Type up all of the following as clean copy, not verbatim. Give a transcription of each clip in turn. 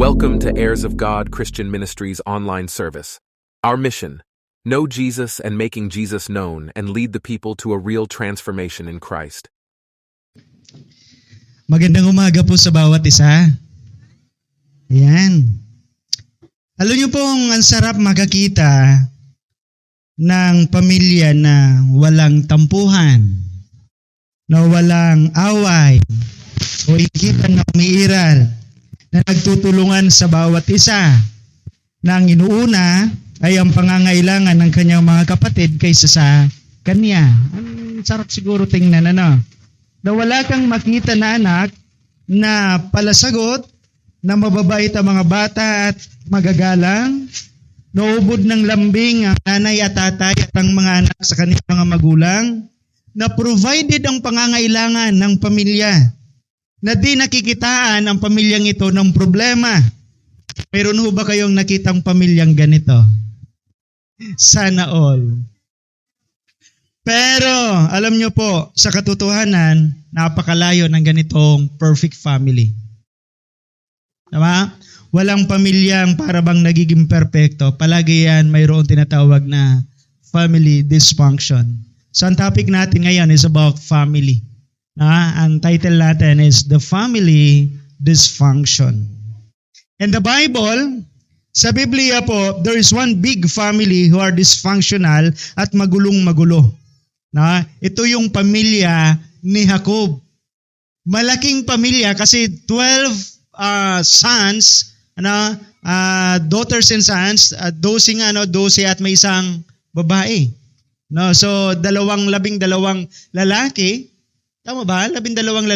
Welcome to Heirs of God Christian Ministries online service. Our mission: know Jesus and making Jesus known and lead the people to a real transformation in Christ. Magandang umaga po sa bawat isa. Ayan. Alam niyo pong ang sarap makakita ng pamilya na walang tampuhan, na walang away, o ikita na umiiral, na nagtutulungan sa bawat isa, na ang inuuna ay ang pangangailangan ng kanyang mga kapatid kaysa sa kanya. Ang sarap siguro tingnan, na wala kang makita na anak na palasagot, na mababait ang mga bata at magagalang, naubod ng lambing ang nanay at tatay at ang mga anak sa kanilang mga magulang, na provided ang pangangailangan ng pamilya, na di nakikitaan ang pamilyang ito ng problema. Meron ho ba kayong nakitang pamilyang ganito? Sana all. Pero, alam nyo po, sa katotohanan, napakalayo ng ganitong perfect family. Diba? Walang pamilyang para bang nagiging perfecto. Palagi yan mayroon tinatawag na family dysfunction. So, ang topic natin ngayon is about family. Ang title natin is The Family Dysfunction. In the Bible, sa Biblia po, there is one big family who are dysfunctional at magulong-magulo. Ito yung pamilya ni Jacob. Malaking pamilya kasi 12 sons, daughters and sons, 12 at may isang babae. So, 12 lalaki. Tama ba? 12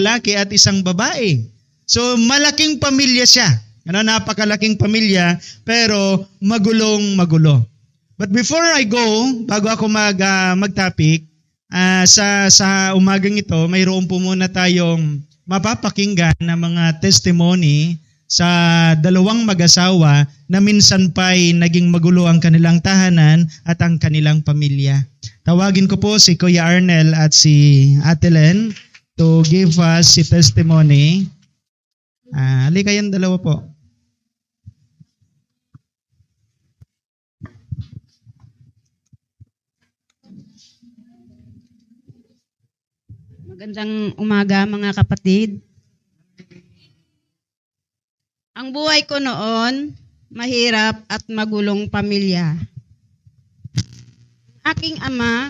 lalaki at isang babae. So, malaking pamilya siya. Napakalaking pamilya, pero magulong-magulo. But before I go, bago ako mag-topic, sa umagang ito, mayroon po muna tayong mapapakinggan na mga testimony sa 2 mag-asawa na minsan pa'y naging magulo ang kanilang tahanan at ang kanilang pamilya. Tawagin ko po si Kuya Arnel at si Ate Len to give us si testimony. Halika kayong dalawa po. Magandang umaga mga kapatid. Ang buhay ko noon, mahirap at magulong pamilya. Aking ama,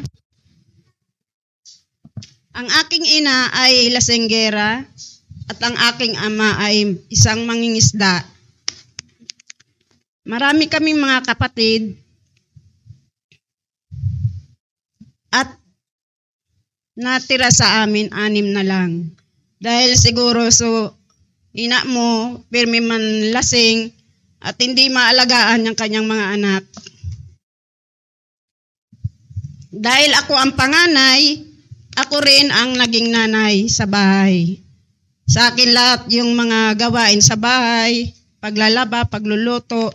ang aking ina ay lasenggera at ang aking ama ay isang mangingisda. Marami kaming mga kapatid at natira sa amin 6 na lang. Dahil siguro ina mo, pirmi man lasing at hindi maalagaan ng kanyang mga anak. Dahil ako ang panganay, ako rin ang naging nanay sa bahay. Sa akin lahat yung mga gawain sa bahay, paglalaba, pagluluto,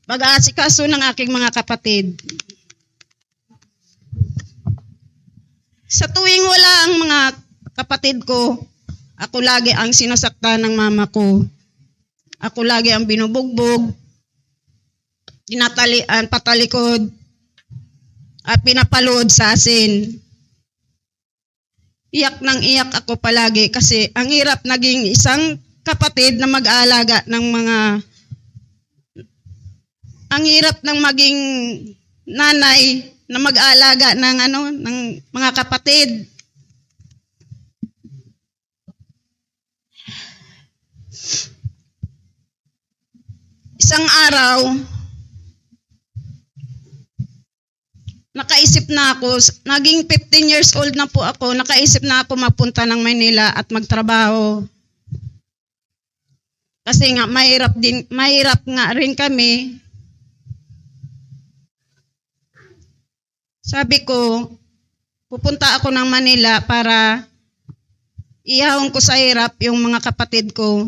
pag-aasikaso ng aking mga kapatid. Sa tuwing wala ang mga kapatid ko, ako lagi ang sinasaktan ng mama ko. Ako lagi ang binubugbog, patalikod, at pinapalood sa asin. Iyak nang iyak ako palagi kasi ang hirap naging isang kapatid na mag-aalaga ng ang hirap ng maging nanay na mag-aalaga ng mga kapatid. Isang araw, nakaisip na ako, naging 15 years old na po ako, nakaisip na ako mapunta ng Manila at magtrabaho. Kasi nga, mahirap nga rin kami. Sabi ko, pupunta ako ng Manila para ihahon ko sa hirap yung mga kapatid ko.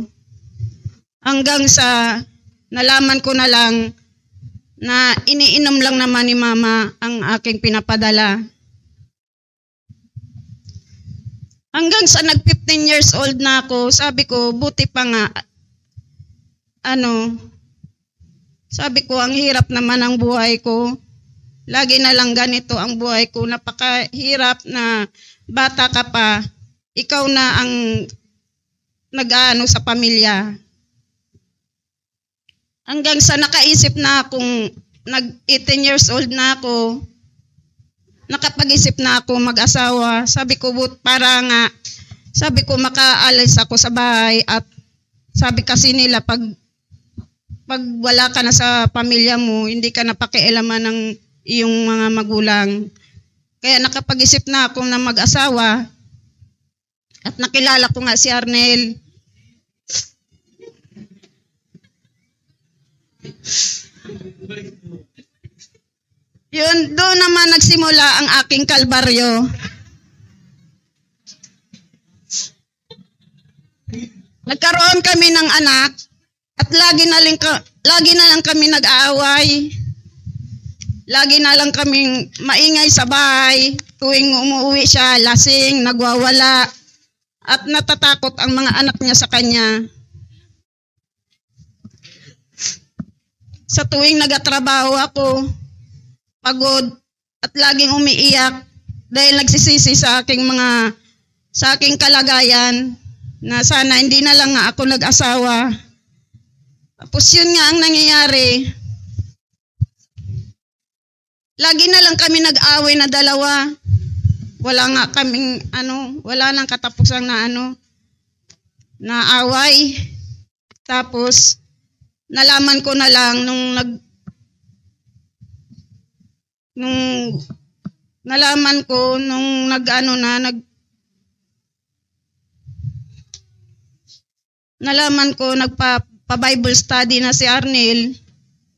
Hanggang sa nalaman ko na lang na iniinom lang naman ni mama ang aking pinapadala. Hanggang sa nag 15 years old na ako, sabi ko, buti pa nga sabi ko, ang hirap naman ang buhay ko. Lagi na lang ganito ang buhay ko. Napakahirap na bata ka pa. Ikaw na ang nag-ano sa pamilya. Hanggang sa nakaisip na akong nag-18 years old na ako, nakapag-isip na ako mag-asawa. Sabi ko, sabi ko makaalis ako sa bahay at sabi kasi nila pag wala ka na sa pamilya mo, hindi ka na pakialaman ng iyong mga magulang. Kaya nakapag-isip na ako na mag-asawa at nakilala ko nga si Arnel. Yun, doon naman nagsimula ang aking kalbaryo. Nagkaroon kami ng anak at lagi na lang kami nag-aaway. Lagi na lang kaming maingay sa bahay. Tuwing umuwi siya, lasing, nagwawala. At natatakot ang mga anak niya sa kanya. Sa tuwing nagatrabaho ako, pagod at laging umiiyak dahil nagsisisi sa aking kalagayan na sana hindi na lang nga ako nag-asawa. Tapos yun nga ang nangyayari. Lagi na lang kami nag-away na dalawa. Wala nga kaming wala nang katapusan na away. Tapos nalaman ko na lang nalaman ko nagpa-Bible study na si Arnel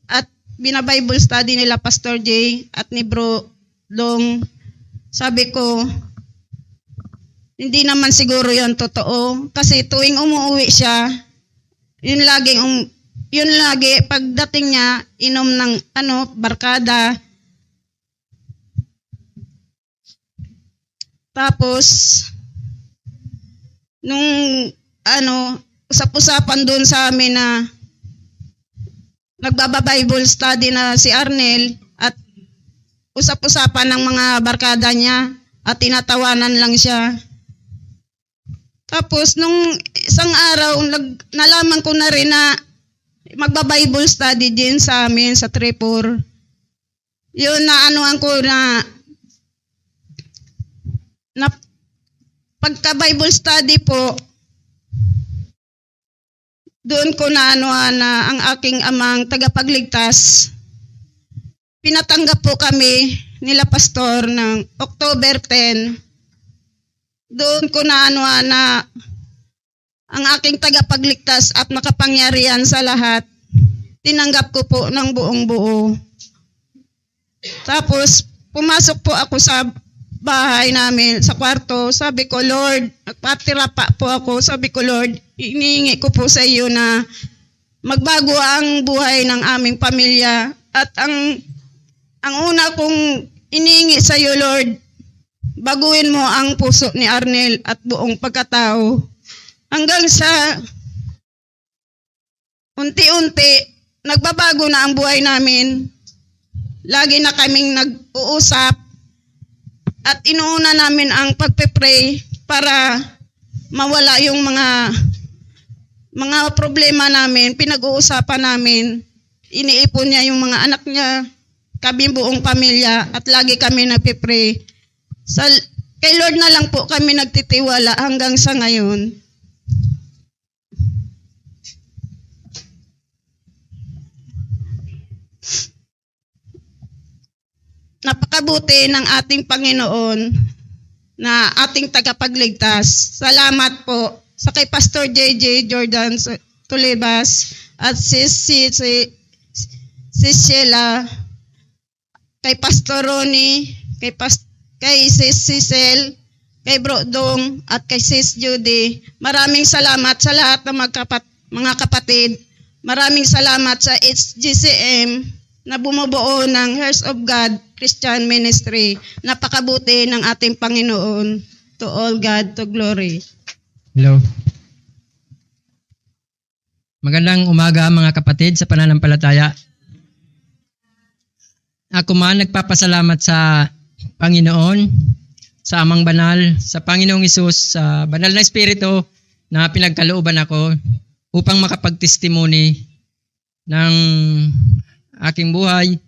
at bina-Bible study nila Pastor J at ni Bro Dong. Sabi ko, hindi naman siguro yon totoo kasi tuwing umuwi siya, yun lagi pagdating niya inom ng barkada. Tapos nung usap-usapan doon sa amin na nagbaba-Bible study na si Arnel at usap-usapan ng mga barkada niya at tinatawanan lang siya. Tapos nung isang araw, nalaman ko na rin na magba-Bible study din sa amin sa Tripor. Yun na pagka-Bible study po, doon ko na ang aking amang tagapagligtas. Pinatanggap po kami nila pastor ng October 10. Doon ko na ang aking tagapagligtas at makapangyarihan sa lahat. Tinanggap ko po ng buong buo. Tapos pumasok po ako sa bahay namin, sa kwarto. Sabi ko, Lord, nagpatira pa po ako. Sabi ko, Lord, inihingi ko po sa iyo na magbago ang buhay ng aming pamilya. At ang una kong inihingi sa iyo, Lord, baguhin mo ang puso ni Arnel at buong pagkatao. Hanggang sa unti-unti, nagbabago na ang buhay namin. Lagi na kaming nag-uusap at inuuna namin ang pagpe-pray para mawala yung mga problema namin. Pinag-uusapan namin. Iniipon niya yung mga anak niya, kami buong pamilya at lagi kami nagpe-pray. Kay Lord na lang po kami nagtitiwala hanggang sa ngayon. Napakabuti ng ating Panginoon na ating tagapagligtas. Salamat po sa kay Pastor JJ Jordan Tulibas at si Sheila, kay Pastor Ronnie, kay Sis Cecil, kay Bro Dong at kay Sis Judy. Maraming salamat sa lahat ng mga kapatid. Maraming salamat sa HGCM na bumubuo ng Heirs of God Christian Ministry. Napakabuti ng ating Panginoon. To all God, to glory. Hello. Magandang umaga mga kapatid sa pananampalataya. Ako man nagpapasalamat sa Panginoon, sa Amang Banal, sa Panginoong Hesus, sa Banal na Espiritu na pinagkalooban ako upang makapagtestimony ng aking buhay.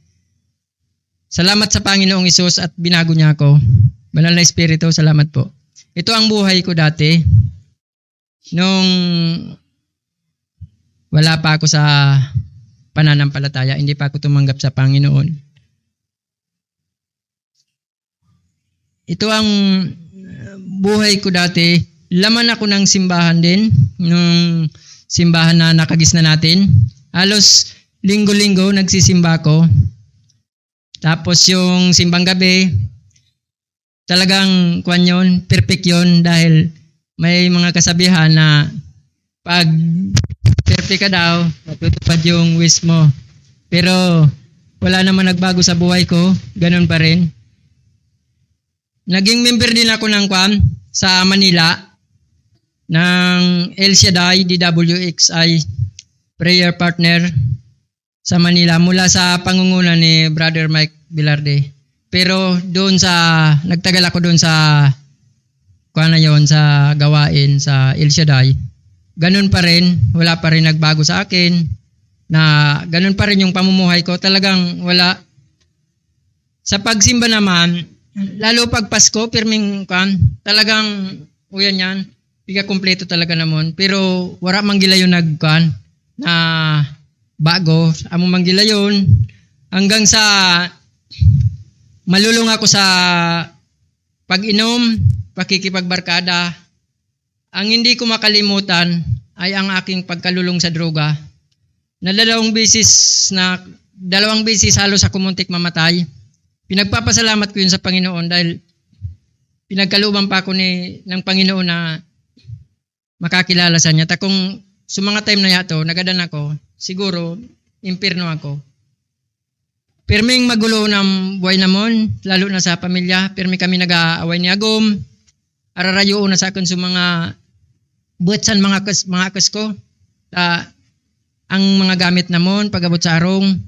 Salamat sa Panginoong Hesus at binago niya ako. Banal na Espiritu, salamat po. Ito ang buhay ko dati nung wala pa ako sa pananampalataya, hindi pa ako tumanggap sa Panginoon. Ito ang buhay ko dati. Laman ako ng simbahan din, nung simbahan na nakagisna natin. Halos linggo-linggo nagsisimba ko. Tapos yung simbang gabi, talagang kwan yun, perfect yun dahil may mga kasabihan na pag perfect ka daw, matutupad yung wish mo. Pero wala naman nagbago sa buhay ko, ganun pa rin. Naging member din ako ng kwan sa Manila ng El Shaddai DWXI Prayer Partner sa Manila mula sa pangunguna ni Brother Mike Bilarde. Pero doon nagtagal ako doon sa kwan na yun, sa gawain sa El Shaddai. Ganun pa rin, wala pa rin nagbago sa akin, na ganun pa rin yung pamumuhay ko, talagang wala. Sa pagsimba naman, lalo pag Pasko, pirming kan, talagang, uyan yan, piga kompleto talaga naman, pero wala manggila yun nagkan, na bago, amo manggila yun, hanggang sa malulung ako sa pag-inom, pakikipagbarkada. Ang hindi ko makalimutan ay ang aking pagkalulong sa droga. Na dalawang beses halos ako muntik mamatay. Pinagpapasalamat ko yun sa Panginoon dahil pinagkalooban pa ako ng Panginoon na makakilala sa niya. Kung sa mga time na yato, nagadan ako, siguro, impirno ako. Pirming magulo ng buhay namon, lalo na sa pamilya. Pirmi kami nag-aaway ni Agom. Ararayo na sa akin sa mga buwetsan mga akas ko. Ang mga gamit namon, pagabot sa arong,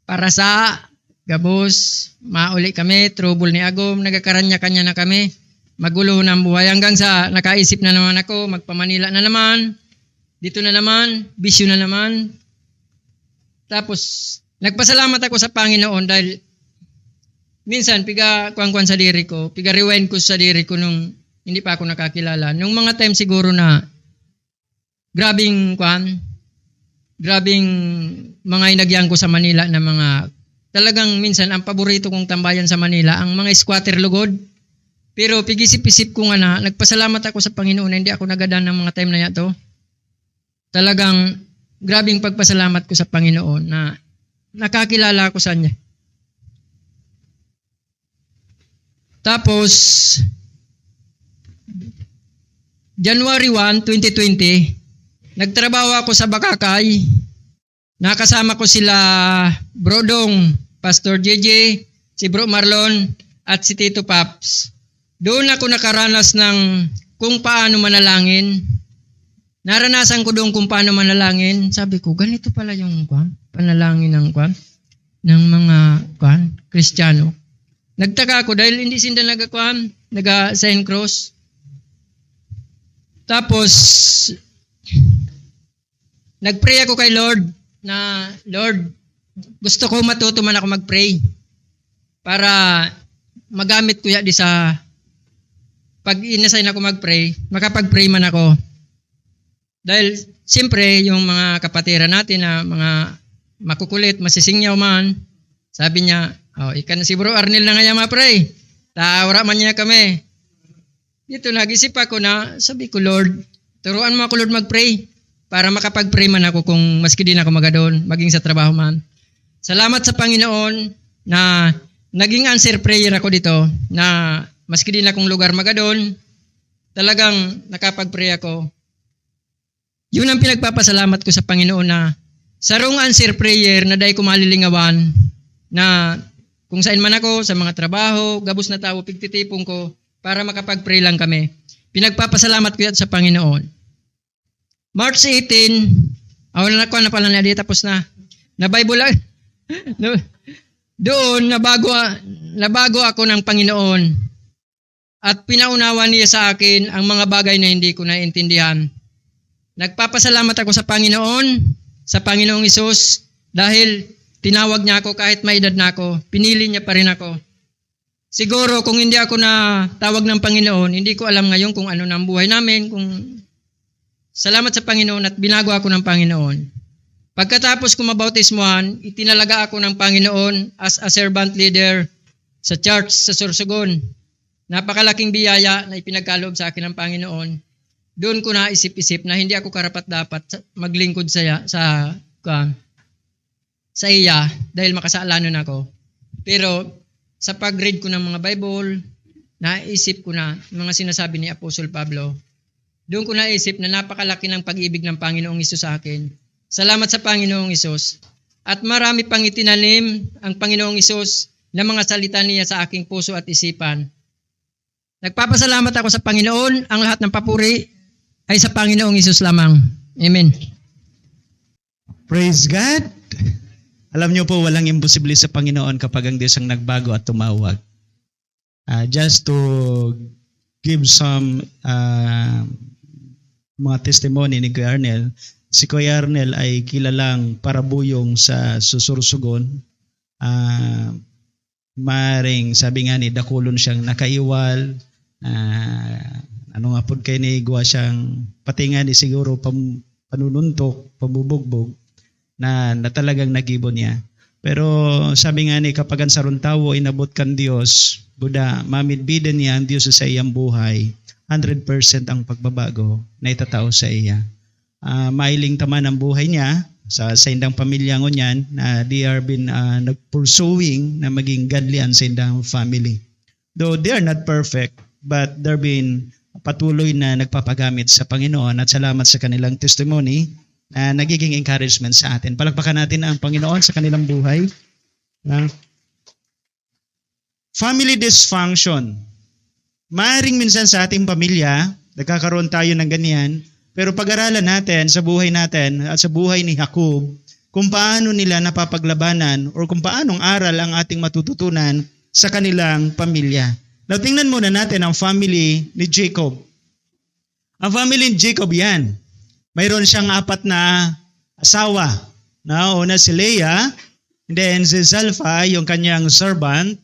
para sa gabos, mauli kami, trouble ni Agom, nagkakaranya-kanya na kami. Magulo ng buhay hanggang sa nakaisip na naman ako, magpa-Manila na naman, dito na naman, bisyo na naman. Tapos, nagpasalamat ako sa Panginoon dahil minsan, piga kuwan sa diri ko, piga rewind ko sa diri ko nung hindi pa ako nakakilala. Nung mga time siguro na grabing mga inagyan ko sa Manila na mga, talagang minsan ang paborito kong tambayan sa Manila, ang mga squatter lugod. Pero pigisip-isip ko nga na, nagpasalamat ako sa Panginoon na hindi ako nagadan ng mga time na yato. Talagang grabing pagpasalamat ko sa Panginoon na nakakilala ako sa Niya. Tapos, January 1, 2020, nagtrabaho ako sa Bakakay. Nakasama ko sila Brodong, Pastor JJ, si Bro Marlon, at si Tito Paps. Doon ako nakaranas ng kung paano manalangin. Naranasan ko doon kung paano manalangin. Sabi ko, ganito pala yung panalangin ng mga Kristiyano. Nagtaka ako dahil hindi sila nag-sign cross. Tapos, nag-pray ako kay Lord na, Lord, gusto ko matuto man ako mag-pray para magamit ko di sa pag inasign ako mag-pray, makapag-pray man ako. Dahil, siyempre, yung mga kapatira natin na mga makukulit, masisingyaw man, sabi niya, ikan si Bro Arnel na nga ma-pray. Taawara man niya kami. Dito, nag-isip ako na, sabi ko, Lord, turuan mo ako, Lord, mag-pray para makapag-pray man ako kung maski din ako magadon, maging sa trabaho man. Salamat sa Panginoon na naging answer prayer ako dito na maski din akong lugar magadon, talagang nakapag-pray ako. Yun ang pinagpapasalamat ko sa Panginoon na sarong answer prayer na dahil ko malilingawan na kung saan man ako, sa mga trabaho, gabos na tao, pigtitipong ko, para makapag-pray lang kami. Pinagpapasalamat ko yan sa Panginoon. March 18, Wala na ko na pala na di tapos na. Na Bible lang. Doon nabago ako ng Panginoon at pinaunawa niya sa akin ang mga bagay na hindi ko naiintindihan. Nagpapasalamat ako sa Panginoong Hesus dahil tinawag niya ako kahit may edad na ako. Pinili niya pa rin ako. Siguro kung hindi ako na tawag ng Panginoon, hindi ko alam ngayon kung ano na ang buhay namin. Salamat sa Panginoon at binago ako ng Panginoon. Pagkatapos ko mabautismuhan, itinalaga ako ng Panginoon as a servant leader sa church sa Sorsogon. Napakalaking biyaya na ipinagkaloob sa akin ng Panginoon. Doon ko naisip-isip na hindi ako karapat-dapat maglingkod sa iya dahil makasalanan ako. Pero sa pag-read ko ng mga Bible, naisip ko na mga sinasabi ni Apostol Pablo. Doon ko naisip na napakalaki ng pag-ibig ng Panginoong Hesus sa akin. Salamat sa Panginoong Hesus. At marami pang itinanim ang Panginoong Hesus na mga salita niya sa aking puso at isipan. Nagpapasalamat ako sa Panginoon. Ang lahat ng papuri ay sa Panginoong Hesus lamang. Amen. Praise God! Alam niyo po, walang imposible sa Panginoon kapag ang Diyos ang nagbago at tumawag. Just to give some mga testimony ni Kuya Arnel, si Kuya Arnel ay kilalang parabuyong sa Susursugon. Maring sabi nga ni dakulon siyang nakaiwal. Ano nga po kay ni Gwa siyang pati nga ni siguro panununtok, pabubugbog na talagang nagibon niya. Pero sabi nga ni kapag ang sarong tawo inabot kan Diyos, Buda, mamidbidan niya ang Diyos sa iyang buhay, 100% ang pagbabago na itatao sa iya. Mailing taman ang buhay niya sa indang pamilya ngunyan na they are been nagpursuing na maging godly ang sa indang family. Though they are not perfect, but they're been patuloy na nagpapagamit sa Panginoon at salamat sa kanilang testimony na nagiging encouragement sa atin. Palakpakan natin ang Panginoon sa kanilang buhay. Family dysfunction. Maaring minsan sa ating pamilya, nagkakaroon tayo ng ganyan, pero pag-aralan natin sa buhay natin at sa buhay ni Jacob, kung paano nila napapaglabanan o kung paanong aral ang ating matututunan sa kanilang pamilya. Now, tingnan muna natin ang family ni Jacob. Ang family ni Jacob yan. Mayroon siyang 4 na asawa. Una si Leah, then si Zalpha, yung kanyang servant,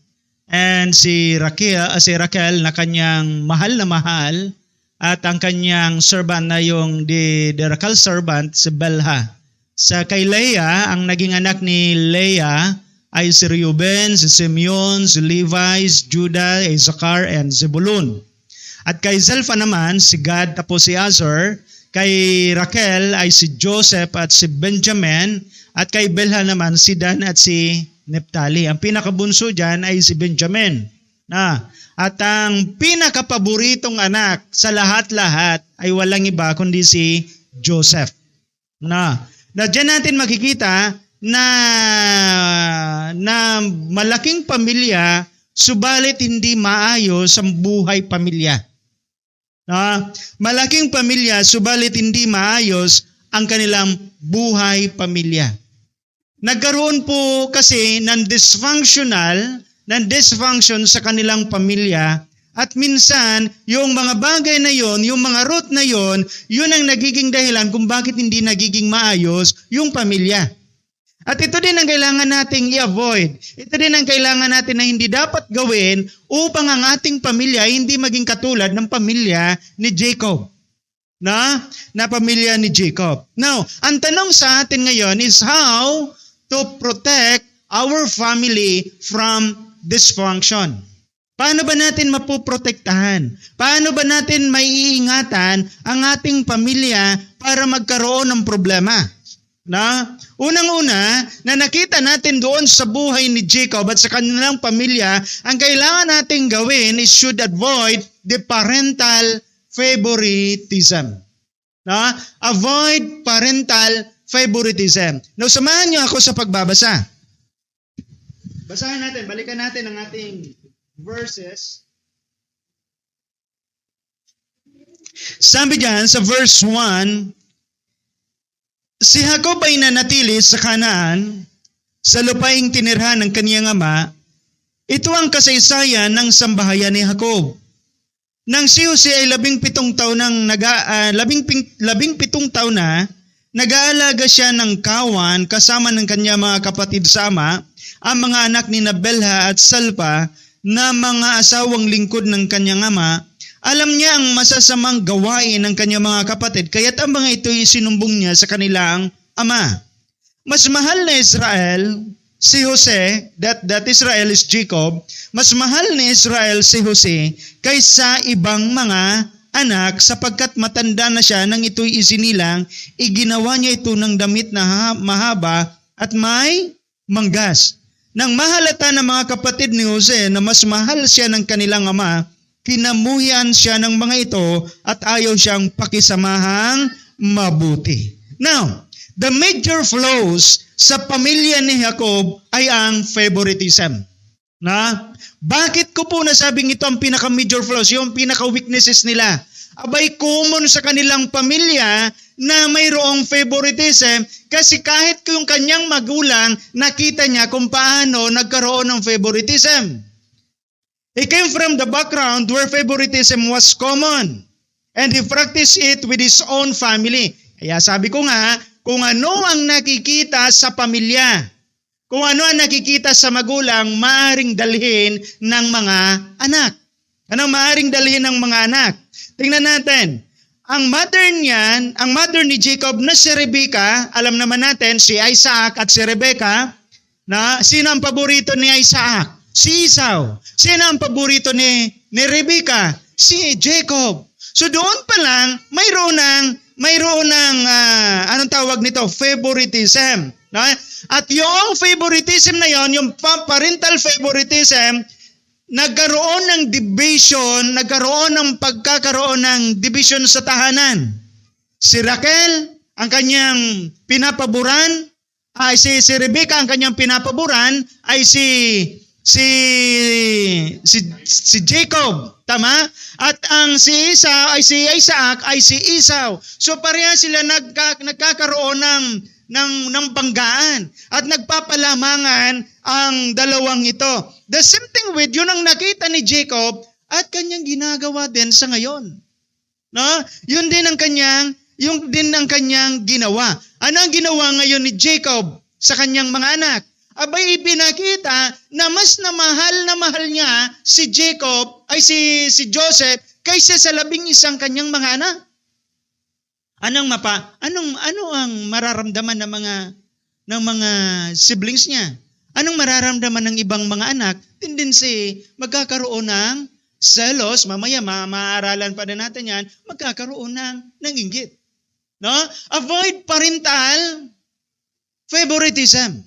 and si Raquel na kanyang mahal na mahal, at ang kanyang servant na yung the Raquel servant, si Bilhah. Sa kay Leah, ang naging anak ni Leah ay si Reuben, si Simeon, si Levi, si Judah, Issachar, and Zebulun. At kay Zalpha naman, si Gad tapos si Aser. Kay Raquel ay si Joseph at si Benjamin. At kay Bilhah naman si Dan at si Neptali. Ang pinakabunso dyan ay si Benjamin. At ang pinakapaboritong anak sa lahat-lahat ay walang iba kundi si Joseph. Na dyan natin makikita na malaking pamilya, subalit hindi maayos ang buhay pamilya. Malaking pamilya, subalit hindi maayos ang kanilang buhay pamilya. Nagkaroon po kasi ng dysfunction sa kanilang pamilya at minsan yung mga bagay na yon, yung mga root na yon, yun ang nagiging dahilan kung bakit hindi nagiging maayos yung pamilya. At ito din ang kailangan nating i-avoid. Ito din ang kailangan natin na hindi dapat gawin upang ang ating pamilya hindi maging katulad ng pamilya ni Jacob. Na pamilya ni Jacob. Now, ang tanong sa atin ngayon is how to protect our family from dysfunction. Paano ba natin mapoprotektahan? Paano ba natin maiingatan ang ating pamilya para magkaroon ng problema? Unang-una, na nakita natin doon sa buhay ni Jacob at sa kanilang pamilya, ang kailangan nating gawin is should avoid the parental favoritism. Avoid parental favoritism. Now, samahan niyo ako sa pagbabasa. Basahin natin, balikan natin ang ating verses. Sabi diyan sa verse 1, Si Jacob ay nanatili sa Kanaan, sa lupaing tinirhan ng kaniyang ama. Ito ang kasaysayan ng sambahayan ni Jacob. Nang si Jose ay 17 taon na, nag-aalaga siya ng kawan kasama ng kanyang mga kapatid sa ama, ang mga anak ni Bilha at Salpa na mga asawang lingkod ng kanyang ama. Alam niya ang masasamang gawain ng kanyang mga kapatid, kaya't ang mga ito isinumbong niya sa kanilang ama. Mas mahal na Israel si Jose, that Israel is Jacob, mas mahal ni Israel si Jose kaysa ibang mga anak sapagkat matanda na siya nang ito'y isinilang, iginawa niya ito ng damit na mahaba at may manggas. Nang mahalata ng mga kapatid ni Jose na mas mahal siya ng kanilang ama, kinamuhian siya ng mga ito at ayaw siyang pakisamahang mabuti. Now, the major flaws sa pamilya ni Jacob ay ang favoritism. Bakit ko po nasabing ito ang pinaka-major flaws, yung pinaka-weaknesses nila? Abay, common sa kanilang pamilya na mayroong favoritism kasi kahit yung kanyang magulang, nakita niya kung paano nagkaroon ng favoritism. He came from the background where favoritism was common and he practiced it with his own family. Kaya sabi ko nga, kung ano ang nakikita sa pamilya, kung ano ang nakikita sa magulang, maaring dalhin ng mga anak. Anong maaring dalhin ng mga anak? Tingnan natin. Ang mother ni Jacob na si Rebecca, alam naman natin si Isaac at si Rebecca, na sino ang paborito ni Isaac? Si Esau. Sino ang paborito ni Rebecca? Si Jacob. So doon pa lang, mayroon ng anong tawag nito? Favoritism. No? At yung favoritism na yon, yung parental favoritism, nagkaroon ng division, nagkaroon ng pagkakaroon ng division sa tahanan. Si Raquel, ang kanyang pinapaboran, ay si Rebecca, ang kanyang pinapaboran, ay si Jacob, tama? At ang si Isaac ay si Esau. So pareha sila nagkakaroon ng banggaan at nagpapalamangan ang dalawang ito. The same thing with yun ang nakita ni Jacob at kanyang ginagawa din sa ngayon. No? Yun din ang kanyang ginawa. Ano ang ginawa ngayon ni Jacob sa kanyang mga anak? Abay, ipinakita na mas na mahal niya si Jacob ay si Joseph kaysa sa 11 kanyang mga anak. Ano ang mararamdaman ng mga siblings niya? Anong mararamdaman ng ibang mga anak? Tendency magkakaroon ng selos, mamaya maaaralan pa din natin yan, magkakaroon ng inggit. No? Avoid parental favoritism.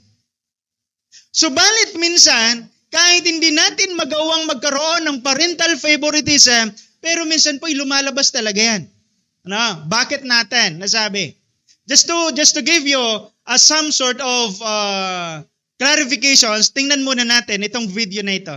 Subalit minsan, kahit hindi natin magawang magkaroon ng parental favoritism, pero minsan po lumalabas talaga yan. Ano? Bakit natin nasabi? Just to give you some sort of clarifications, tingnan muna natin itong video na ito.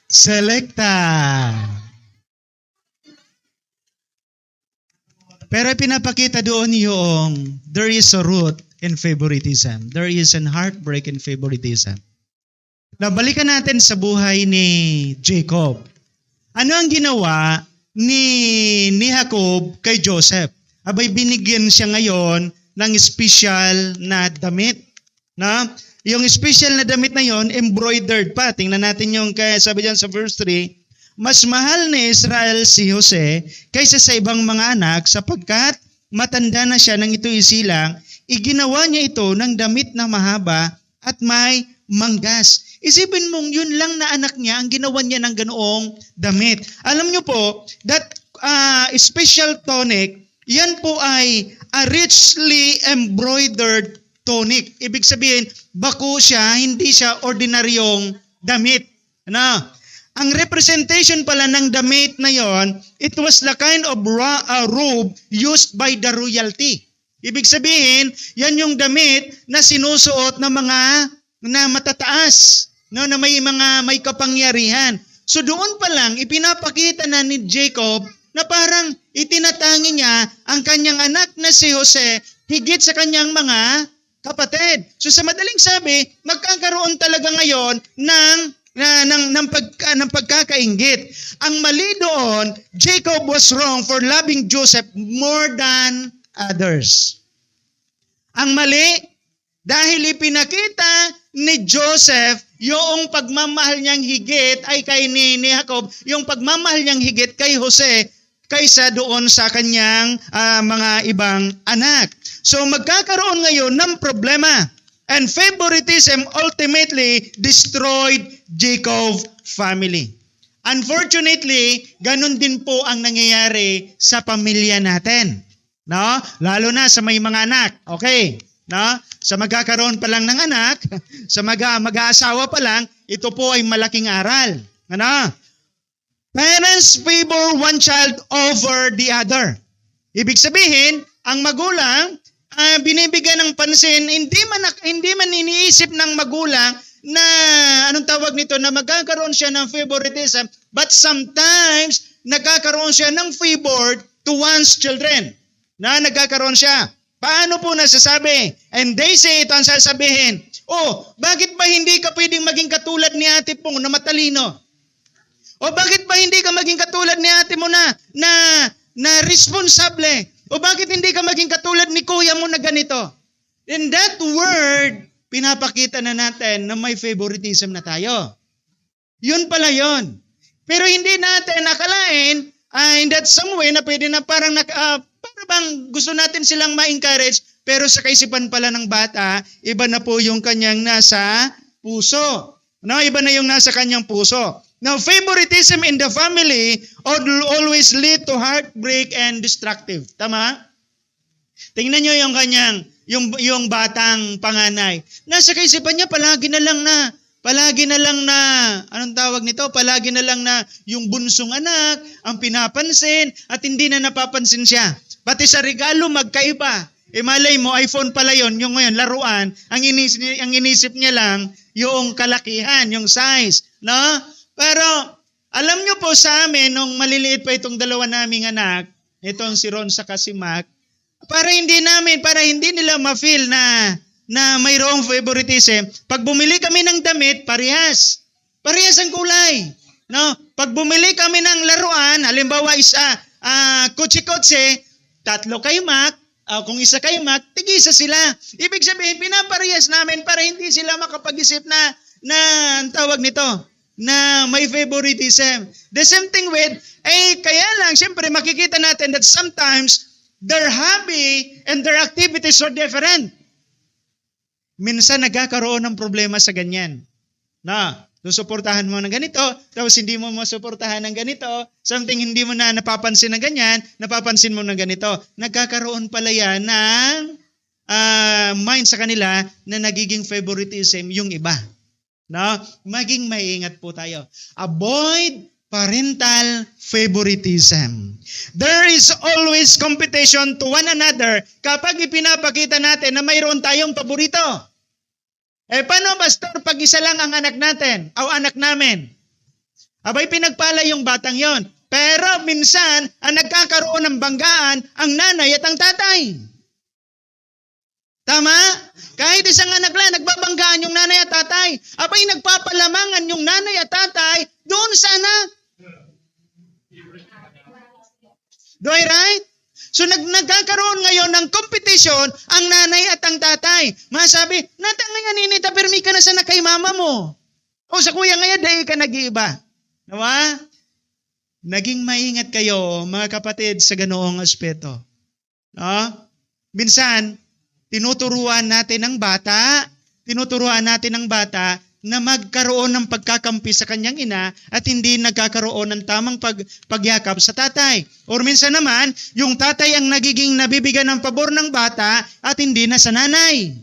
Selecta. Pero pinapakita doon yung there is a root in favoritism. There is an heartbreak in favoritism. Nabalikan natin sa buhay ni Jacob. Ano ang ginawa ni Jacob kay Joseph? Abay, binigyan siya ngayon ng special na damit. Na? Yung special na damit na yon, embroidered pa. Tingnan natin yung sabi diyan sa verse 3, mas mahal ni Israel si Jose kaysa sa ibang mga anak sapagkat matanda na siya nang ito isilang, iginawa niya ito ng damit na mahaba at may manggas. Isipin mong yun lang na anak niya ang ginawa niya ng ganoong damit. Alam niyo po, that special tunic, yan po ay a richly embroidered tunic. Ibig sabihin, bako siya, hindi siya ordinaryong damit. Ano? Ang representation pala ng damit na yon, it was the kind of robe used by the royalty. Ibig sabihin, yan yung damit na sinusuot ng mga na matataas, no, na may kapangyarihan. So doon pa lang ipinapakita na ni Jacob na parang itinatangi niya ang kanyang anak na si Jose higit sa kanyang mga kapatid. So sa madaling sabi, magkakaroon talaga ngayon ng pagkakainggit. Ang mali doon, Jacob was wrong for loving Joseph more than others. Ang mali, dahil ipinakita ni Joseph yung pagmamahal niyang higit ay kay ni Jacob, yung pagmamahal niyang higit kay Jose kaysa doon sa kanyang mga ibang anak. So magkakaroon ngayon ng problema. And favoritism ultimately destroyed Jacob's family. Unfortunately, ganun din po ang nangyayari sa pamilya natin. No? Lalo na sa may mga anak. Okay? No? Sa magkakaroon pa lang ng anak, sa mag-aasawa pa lang, ito po ay malaking aral. Ano? Parents favor one child over the other. Ibig sabihin, ang magulang binibigyan ng pansin, hindi man iniisip ng magulang na anong tawag nito, na magkakaroon siya ng favoritism, but sometimes nagkakaroon siya ng favor to one's children. Na nagkakaroon siya. Paano po nasasabi? And they say ito ang sasabihin, bakit ba hindi ka pwedeng maging katulad ni ate Pong na matalino? O bakit ba hindi ka maging katulad ni ate mo na responsable? O bakit hindi ka maging katulad ni kuya mo na ganito? In that word, pinapakita na natin na may favoritism na tayo. Yun pala yun. Pero hindi natin nakalain in that some way na pwede na parang bang gusto natin silang ma-encourage, pero sa kaisipan pala ng bata, iba na po yung kanyang nasa puso. No, iba na yung nasa kanyang puso. Now, favoritism in the family always lead to heartbreak and destructive. Tama? Tingnan nyo yung kanyang, yung batang panganay. Nasa kaisipan niya, palagi na lang na, anong tawag nito? Palagi na lang na yung bunsong anak ang pinapansin at hindi na napapansin siya. Pati sa regalo, magkaiba. Malay mo, iPhone pala yon, yung ngayon, laruan, ang inisip niya lang, yung kalakihan, yung size. No? Pero, alam nyo po sa amin, nung maliliit pa itong dalawa naming anak, itong si Ron saka si Mac, para hindi nila ma-feel na mayroong favoritism, pag bumili kami ng damit, parehas ang kulay. No? Pag bumili kami ng laruan, halimbawa isa, kutsi-kutsi, 3 kay Mac, kung isa kay Mac, tig-isa sila. Ibig sabihin, pinaparehas namin para hindi sila makapag-isip na ang tawag nito, na may favoritism. The same thing with, kaya lang, siyempre makikita natin that sometimes their hobby and their activities are different. Minsan nagkakaroon ng problema sa ganyan. Susuportahan mo ng ganito, tapos hindi mo masuportahan ng ganito, something hindi mo na napapansin ng ganyan, napapansin mo ng ganito. Nagkakaroon pala yan ng mind sa kanila na nagiging favoritism yung iba. No? Maging maingat po tayo. Avoid parental favoritism. There is always competition to one another kapag ipinapakita natin na mayroon tayong paborito. Paano, pastor, pag isa lang ang anak natin o anak namin? Abay, pinagpala yung batang yon. Pero minsan, ang nagkakaroon ng banggaan, ang nanay at ang tatay. Tama? Kahit isang anak lang, nagbabanggaan yung nanay at tatay. Abay, nagpapalamangan yung nanay at tatay doon sa anak. Do I right? So nagkakaroon ngayon ng competition ang nanay at ang tatay. Masabi, natang nga ninita, permi ka na sana kay mama mo. O sa kuya ngayon, dahil ka nag-iiba. Diba? Naging maingat kayo, mga kapatid, sa ganoong aspeto. No? Minsan, tinuturuan natin ang bata na magkaroon ng pagkakampi sa kanyang ina at hindi nagkakaroon ng tamang pagyakap sa tatay. Or minsan naman, yung tatay ang nagiging nabibigyan ng pabor ng bata at hindi na sa nanay.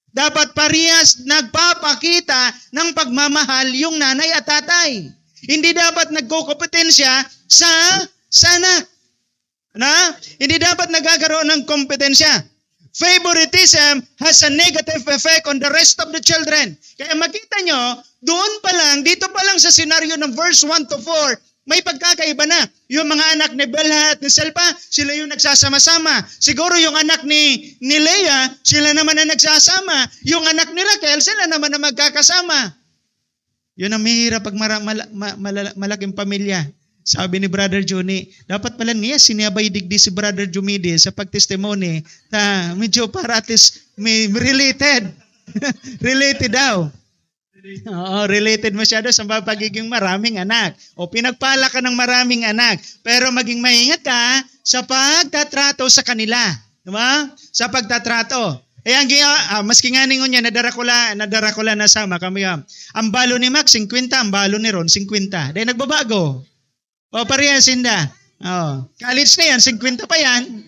Dapat parehas nagpapakita ng pagmamahal yung nanay at tatay. Hindi dapat nagkokompetensya sa anak. Hindi dapat nagkakaroon ng kompetensya. Favoritism has a negative effect on the rest of the children. Kaya makita nyo, doon pa lang, dito pa lang sa senaryo ng verse 1 to 4, may pagkakaiba na. Yung mga anak ni Belha at ni Selpa, sila yung nagsasama-sama. Siguro yung anak ni Leah, sila naman na nagsasama. Yung anak ni Raquel, sila naman na magkakasama. Yun ang mahirap pag malaking pamilya. Sabi ni Brother Johnny, dapat pala niya sinabay digdi si Brother Jumidi sa pagtestimony na medyo para at least may related. Related daw. Oo, related masyado sa pagiging maraming anak. O pinagpala ka ng maraming anak. Pero maging maingat ka sa pagtatrato sa kanila. Diba? Sa pagtatrato. Maski nga ningon niya, nadara ko la nasama kami. Ang balo ni Mac, 50. Ang balo ni Ron, 50. Dahil nagbabago. O parehas hinda. College na yan, 50 pa yan.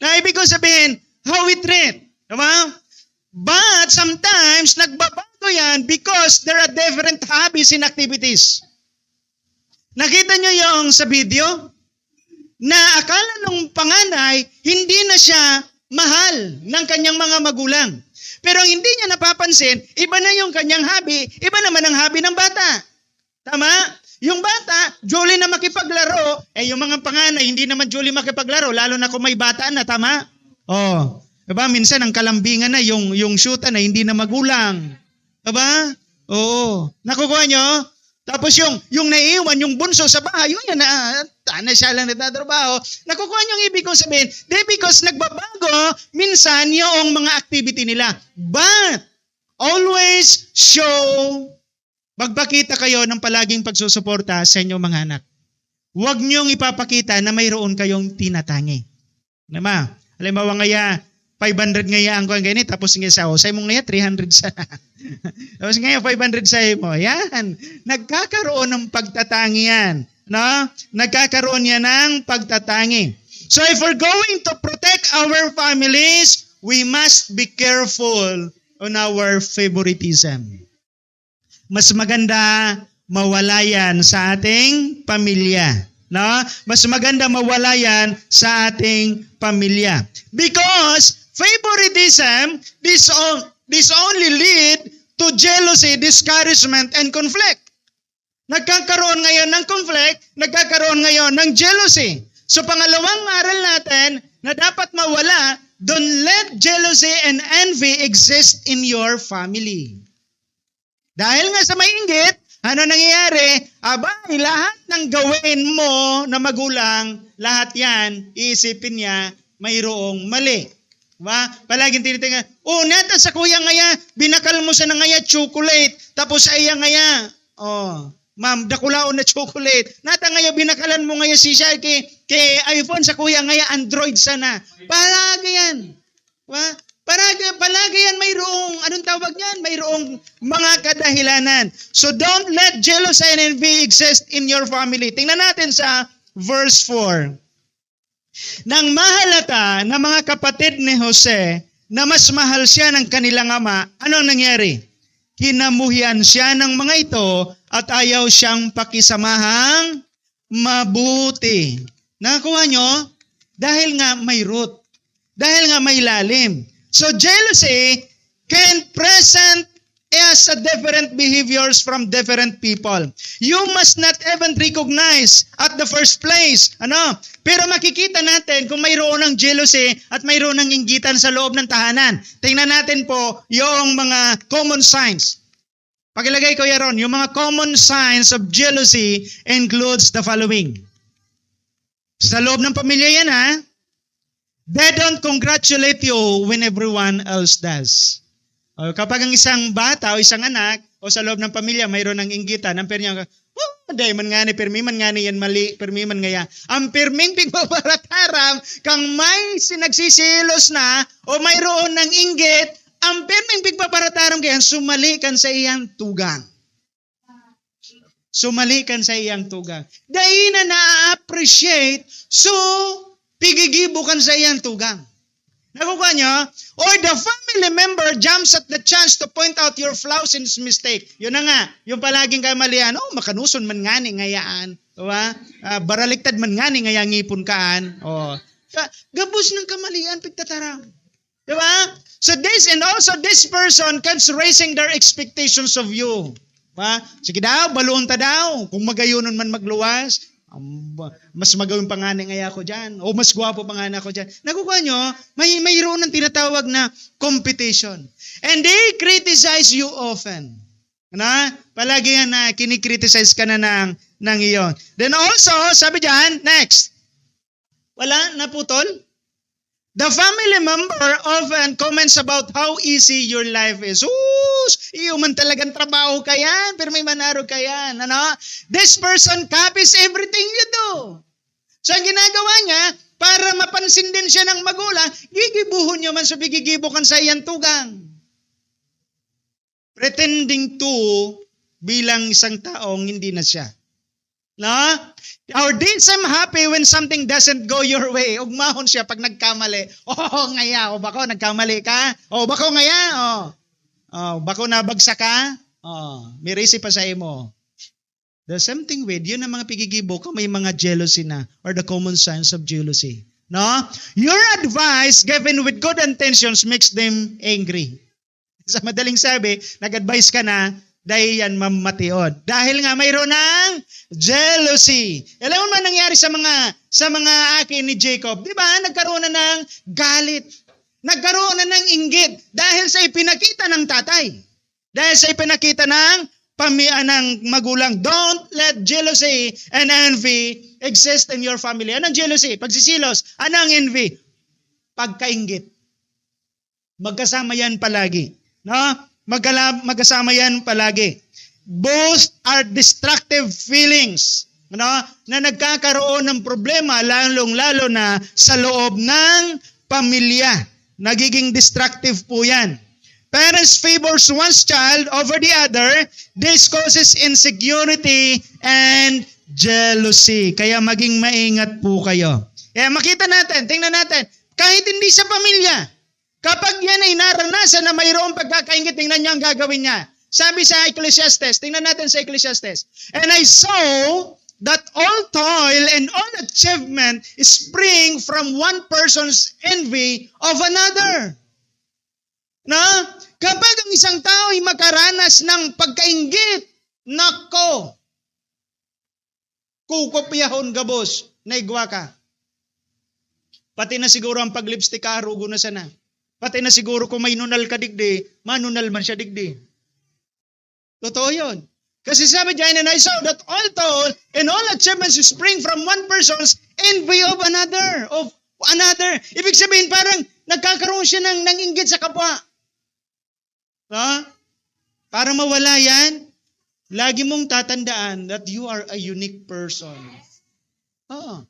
Na ibig ko sabihin, how we treat. Diba? But sometimes, nagbabago yan because there are different hobbies and activities. Nakita nyo yung sa video? Na akala nung panganay, hindi na siya mahal ng kanyang mga magulang. Pero hindi niya napapansin, iba na yung kanyang hobby, iba naman ang hobby ng bata. Tama? Yung bata, jolly na makipaglaro, yung mga panganay, hindi naman jolly makipaglaro, lalo na kung may bata na, tama? Diba? Minsan ang kalambingan na, yung shoota na, hindi na magulang. Diba? Oo. Nakukuha nyo? Tapos yung naiiwan, yung bunso sa bahay, yun yan na siya lang nagtatrabaho. Nakukuha nyo yung ibig kong sabihin, because nagbabago, minsan yung mga activity nila. But, always show magpakita kayo ng palaging pagsusuporta sa inyong mga anak. Huwag niyong ipapakita na mayroon kayong tinatangi. Diba? Halimbawa ngaya, 500 ngaya ang kuhan ganit, tapos nga sa usay mo ngaya, 300 sa. Tapos ngaya, 500 sa mo. Yan. Nagkakaroon ng pagtatangi yan. No? Nagkakaroon yan ng pagtatangi. So if we're going to protect our families, we must be careful on our favoritism. Mas maganda mawala yan sa ating pamilya. No? Mas maganda mawala yan sa ating pamilya. Because favoritism, this only lead to jealousy, discouragement, and conflict. Nagkakaroon ngayon ng conflict, nagkakaroon ngayon ng jealousy. So pangalawang aral natin na dapat mawala, don't let jealousy and envy exist in your family. Dahil nga sa may inggit, ano nangyayari? Abay, lahat ng gawin mo na magulang, lahat yan, iisipin niya, mayroong mali. Diba? Palaging tinitingnan, nata sa kuya ngaya, binakal mo sa ngaya chocolate, tapos ay ngaya, ma'am, dakulaon na chocolate. Nata ngaya, binakalan mo ngaya si siya kay iPhone sa kuya ngaya, Android sana. Palagi yan. Diba? Palagi yan mayroong, anong tawag niyan? Mayroong mga kadahilanan. So don't let jealousy and envy exist in your family. Tingnan natin sa verse 4. Nang mahalata ng mga kapatid ni Jose na mas mahal siya ng kanilang ama, anong nangyari? Kinamuhian siya ng mga ito at ayaw siyang pakisamahang mabuti. Nakakuha nyo? Dahil nga may root. Dahil nga may lalim. So jealousy can present as a different behaviors from different people. You must not even recognize at the first place. Pero makikita natin kung mayroon ng jealousy at mayroon ng inggitan sa loob ng tahanan. Tingnan natin po yung mga common signs. Pakilagay ko yaron, yung mga common signs of jealousy includes the following. Sa loob ng pamilya yan ha. They don't congratulate you when everyone else does. Kapag ang isang bata o isang anak o sa loob ng pamilya mayroon ng inggitan, ang permi niya, day man nga ni, permi man nga ni yan mali, permi man nga yan. Ang perming pigpaparataram, kang may sinagsisilos na o mayroon ng inggit, ang perming pigpaparataram kaya sumali kan sa iyang tugang. Sumali kan sa iyang tugang. Dahil na na-appreciate, so pigigibukan sa iyang tugang. Nakukuha nyo? Or the family member jumps at the chance to point out your flaws and mistake. Yun na nga, yung palaging kamalian, makanuson man nga ni ngayaan. Diba? Baraliktad man nga ni ngayang ngipon kaan. Gabos ng kamalian, pigtatarang. Diba? So this person keeps raising their expectations of you. Diba? Sige daw, baluon ta daw. Kung magayunon man magluwas, mas magawin pa nga ngaya ako dyan. O mas gwapo pa nga ako dyan. Nakukuha nyo, mayroon ng tinatawag na competition. And they criticize you often. Palagi yan na kinikriticize ka na ng iyon. Then also, sabi dyan, next. Wala, naputol. The family member often comments about how easy your life is. Iyo man talagang trabaho ka yan, pero may manaro ka yan. This person copies everything you do. So ang ginagawa niya, para mapansin din siya ng magulang, gigibuhon niyo man sa bigigibukan sa iyang tugang. Pretending to bilang isang taong hindi na siya. Or did I'm happy when something doesn't go your way. Ugmahon siya pag nagkamali. Ngaya. Bako nagkamali ka? Bako ngaya? Bako nabagsak ka? May resi pa sa imo. The same thing with, yun ang mga pigigibo ko, may mga jealousy na or the common signs of jealousy. Your advice given with good intentions makes them angry. Sa madaling sabi, nag-advise ka na, dahil yan mamatiod. Dahil nga mayroon ng jealousy. Alam mo man nangyari sa mga akin ni Jacob, di ba? Nagkaroon na ng galit. Nagkaroon na ng inggit dahil sa ipinakita ng tatay. Dahil sa ipinakita ng magulang. Don't let jealousy and envy exist in your family. Anong jealousy? Pagsisilos. Anong envy? Pagkainggit. Magkasama yan palagi. Magkasama yan palagi. Both are destructive feelings na nagkakaroon ng problema lalong-lalo na sa loob ng pamilya. Nagiging destructive po yan. Parents favors one's child over the other. This causes insecurity and jealousy. Kaya maging maingat po kayo. Kaya makita natin, tingnan natin, kahit hindi sa pamilya, kapag yan ay naranasan na mayroong pagkakaingit, tingnan niyo ang gagawin niya. Sabi sa Ecclesiastes, tingnan natin sa Ecclesiastes. And I saw that all toil and all achievement spring from one person's envy of another. Na kapag ang isang tao ay makaranas ng pagkainggit, nako, kukopyahon gabos, naigwa ka. Pati na siguro ang paglipstick ka, arugo na sana. Pati na siguro kung may nunal ka digdi, manunal man siya digdi. Totoo yun. Kasi sabi dyan, and I saw that all toil and all achievements spring from one person's envy of another. Ibig sabihin, parang nagkakaroon siya ng inggit sa kapwa. Ha? Para mawala yan, lagi mong tatandaan that you are a unique person. Oo.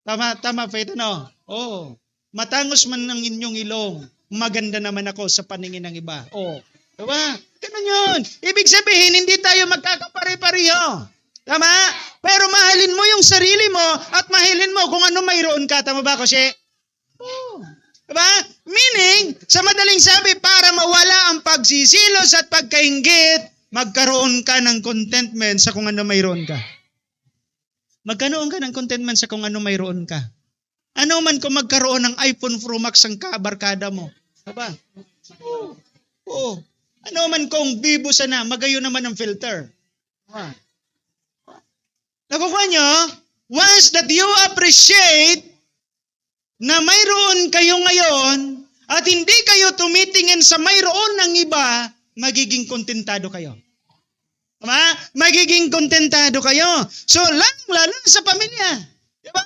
Tama, Faith, ano? Oo. Matangos man ang inyong ilong, maganda naman ako sa paningin ng iba. Oo. Diba? Ganun yun. Ibig sabihin, hindi tayo magkakapare-pareho. Tama? Pero mahalin mo yung sarili mo at mahalin mo kung ano mayroon ka. Tama ba, Koshe? Oo. Diba? Meaning, sa madaling sabi, para mawala ang pagsisilos at pagkainggit, magkaroon ka ng contentment sa kung ano mayroon ka. Magkaroon ka ng contentment sa kung ano mayroon ka. Ano man kung magkaroon ng iPhone Pro Max ang kabarkada mo. Diba? Oo. Ano man kung Vivo sana, magayon naman ang filter. Diba? Nakukuha nyo? Once that you appreciate na mayroon kayo ngayon at hindi kayo tumitingin sa mayroon ng iba, magiging kontentado kayo. Tama? Magiging kontentado kayo. So, lalo sa pamilya. Diba?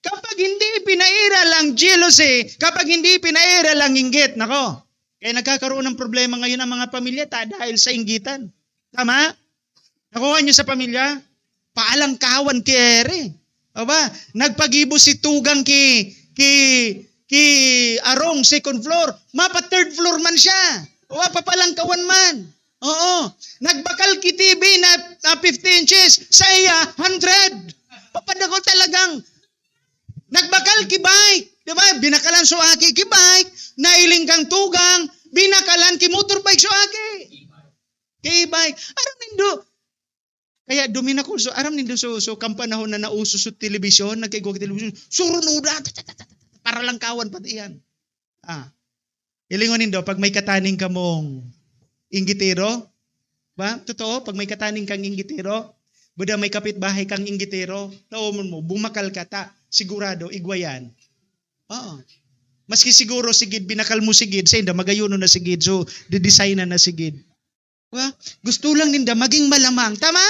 Kapag hindi pinairal ang jealousy, kapag hindi pinairal ang inggit, nako, kaya nagkakaroon ng problema ngayon ang mga pamilya dahil sa inggitan. Tama? Nakuha niyo sa pamilya? Paalang kawan ki Ere. Diba? Nagpagibo si Tugang ki Arong, second floor. Mapa third floor man siya. O papalang kawan man. Oo. Nagbakal ki TV na 50 inches. Sa iya, 100. Papadago talagang. Nagbakal ki bike. Diba? Binakalan so aki ki bike. Nailing kang Tugang. Binakalan ki motorbike so aki. Ki bike. Aram nindo. Kaya dumin ako. So aram nindo so kampanahon na nauso sa telebisyon. Nagkaigo ki telebisyon. Surunuda. Para lang kawan pati yan. Ilingon nindo. Pag may kataning ka mong inggitero, ba? Totoo, pag may kataning kang inggitero, buda may kapitbahay kang inggitero, naumon mo, bumakal ka ta, sigurado, igwayan. Oo. Maski siguro sigid, binakal mo sigid, sa inda, magayuno na sigid, so, didesign na sigid. Ba? Gusto lang ninda maging malamang. Tama?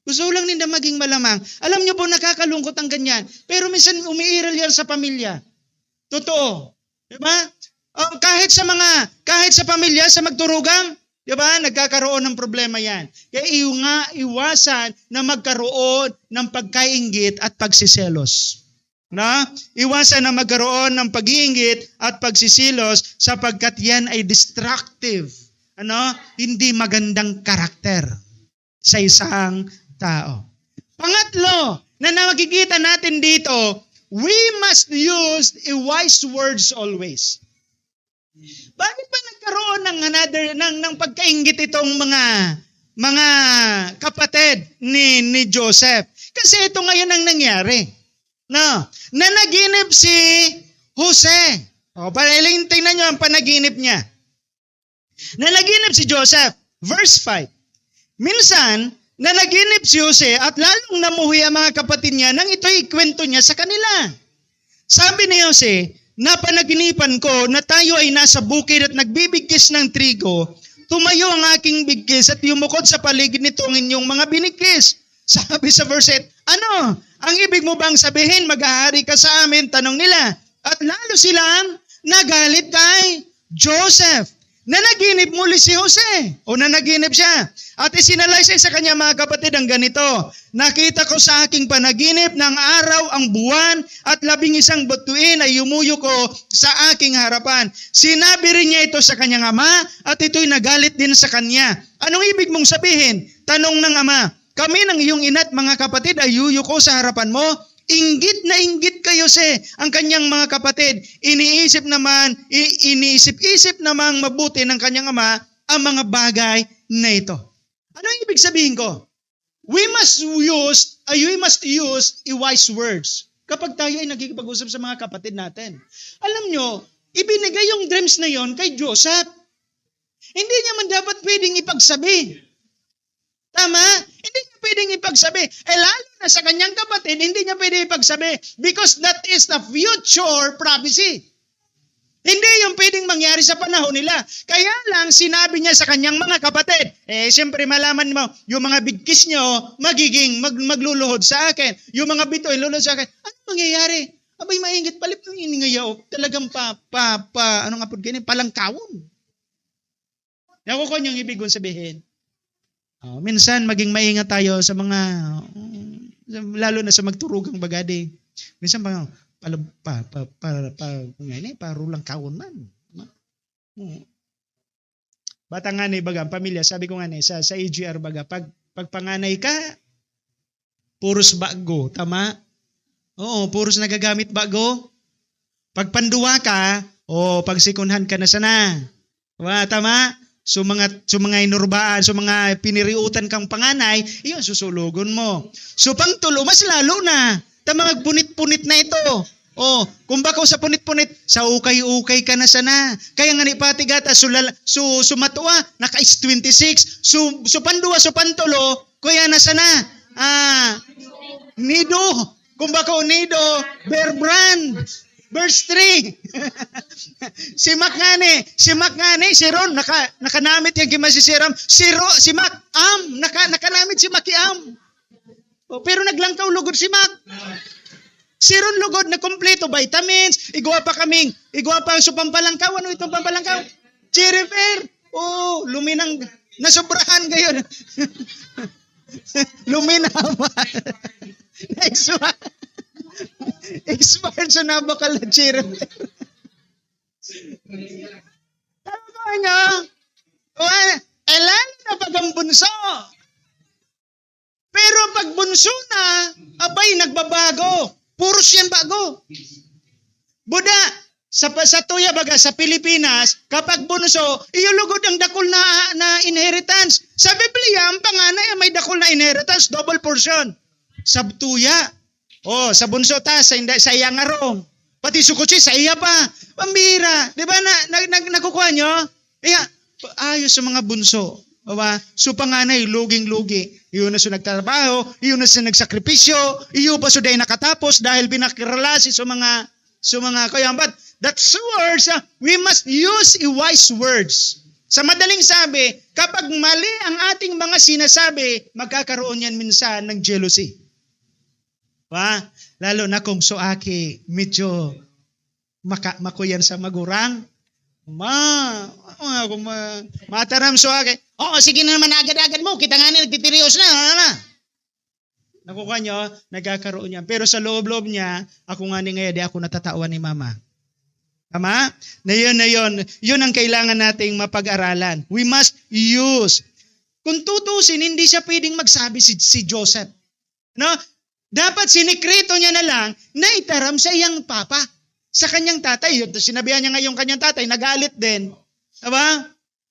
Gusto lang ninda maging malamang. Alam niyo po, nakakalungkot ang ganyan. Pero minsan, umiiral yan sa pamilya. Totoo. Diba? Kahit sa pamilya, sa magturugang, di ba, nagkakaroon ng problema yan. Kaya iwasan na magkaroon ng pagkainggit at pagsiselos. Na? Iwasan na magkaroon ng pag-iinggit at pagsisilos sapagkat yan ay destructive. Hindi magandang karakter sa isang tao. Pangatlo, na nakikita natin dito, we must use wise words always. Bakit ba nagkaroon ng pagkainggit itong mga kapatid ni Joseph? Kasi ito ngayon ang nangyari. No, nanaginip si Jose. Tingnan nyo ang panaginip niya. Nanaginip si Joseph. Verse 5. Minsan, nanaginip si Jose at lalong namuhi ang mga kapatid niya nang ito'y ikwento niya sa kanila. Sabi ni Jose, napanaginipan ko na tayo ay nasa bukid at nagbibigkis ng trigo. Tumayo ang aking bigkis at yumukod sa paligid nito ang inyong mga binikis. Sabi sa verse 8, ano? Ang ibig mo bang sabihin, maghahari ka sa amin? Tanong nila. At lalo silang nagalit kay Joseph. Nanaginip muli si Jose. O nanaginip siya. At isinalaysay sa kanya mga kapatid ang ganito. Nakita ko sa aking panaginip ng araw, ang buwan at 11 bituin ay yumuyo ko sa aking harapan. Sinabi rin niya ito sa kanyang ama at ito'y nagalit din sa kanya. Anong ibig mong sabihin? Tanong ng ama. Kami ng iyong ina't mga kapatid ay yuyuko sa harapan mo. Inggit na inggit kayo ang kanyang mga kapatid. Iniisip namang mabuti ng kanyang ama ang mga bagay na ito. Ano ang ibig sabihin ko? we must use wise words kapag tayo ay nagkikipag-usap sa mga kapatid natin. Alam nyo, ibinigay yung dreams na yon kay Joseph. Hindi niya man dapat pwedeng ipagsabi. Tama? Hindi niya pwedeng ipagsabi. Lalo na sa kanyang kapatid, hindi niya pwedeng ipagsabi because that is the future prophecy. Hindi yung pwedeng mangyari sa panahon nila. Kaya lang sinabi niya sa kanyang mga kapatid, siyempre malaman mo, yung mga bigkis nyo, magluluhod sa akin. Yung mga bitoy, luluhod sa akin. Ano mangyayari? Abay, maingit palip ng iningayaw. Talagang ano nga po ganyan, palangkawon. Nakukuha yung ibig kong sabihin. Minsan, maging maingat tayo sa mga, lalo na sa magturugang bagadi. Minsan, parulang kawon man. Bata nga na baga, pamilya, sabi ko nga na, sa AGR baga, pag panganay ka, puros bago, tama? Oo, puros nagagamit bago. Pag panduwa ka, pag sikunhan ka na sana. Tama? So mga inurbaan, so mga piniriutan kang panganay, iyon susulogon mo. So pangtulo, mas lalo na. Mga punit-punit na ito. Kung baka sa punit-punit, sa ukay-ukay ka na sana. Kaya nga ni patigata, sumatua, naka-is 26. So panduwa, so pantulo, kuya na sana. Nido. Kung baka nido, Bear Brand. Verse 3. si Mac ngani, si Ron, nakanamit yung kima si Siram. Si Mac, nakanamit si Mac Am. Pero naglangkaw lugod si Mac. Si Ron lugod na kompleto, vitamins, igwa pa ang pampalangkaw. Ano itong pampalangkaw? Chirifer. Luminang, nasobrahan gayon. Luminawan. Next one. Expired sa nabakal na chirifer. Tama nyo? Lalo na pag ang bunso. Pero pag bunso na, abay, nagbabago. Puros yan bago. Buda, sa tuya baga, sa Pilipinas, kapag bunso, iyulugod ang dakol na inheritance. Sa Biblia, ang panganay may dakol na inheritance, double portion. Sa tuya, sa bunso sa iya nga rong. Pati sukutsi, sa iya pa. Pambira. Di ba nakukuha nyo? Ayos sa mga bunso. So panganay, luging-lugi. Iyon na siya nagtrabaho, iyon na siya nagsakripisyo, iyon pa siya dahil nakatapos dahil pinakirelasi sa mga kaya. But that's words, we must use wise words. Sa madaling sabi, kapag mali ang ating mga sinasabi, magkakaroon yan minsan ng jealousy. Lalo na kung soaki, medyo makuyan sa magurang, mataram soaki, sige na naman agad-agad mo, kita nga na nagtitirios na. Nakukuha nyo, nagkakaroon yan. Pero sa loob-loob niya, ako nga ni ngayon, di ako natatawan ni mama. Tama? Na yun. Yun ang kailangan nating mapag-aralan. We must use. Kung tutusin, hindi siya pwedeng magsabi si Joseph. No? Dapat sinikreto niya na lang na itaram sa iyang papa, sa kanyang tatay. Sinabihan niya ngayong kanyang tatay, nagalit din. Diba?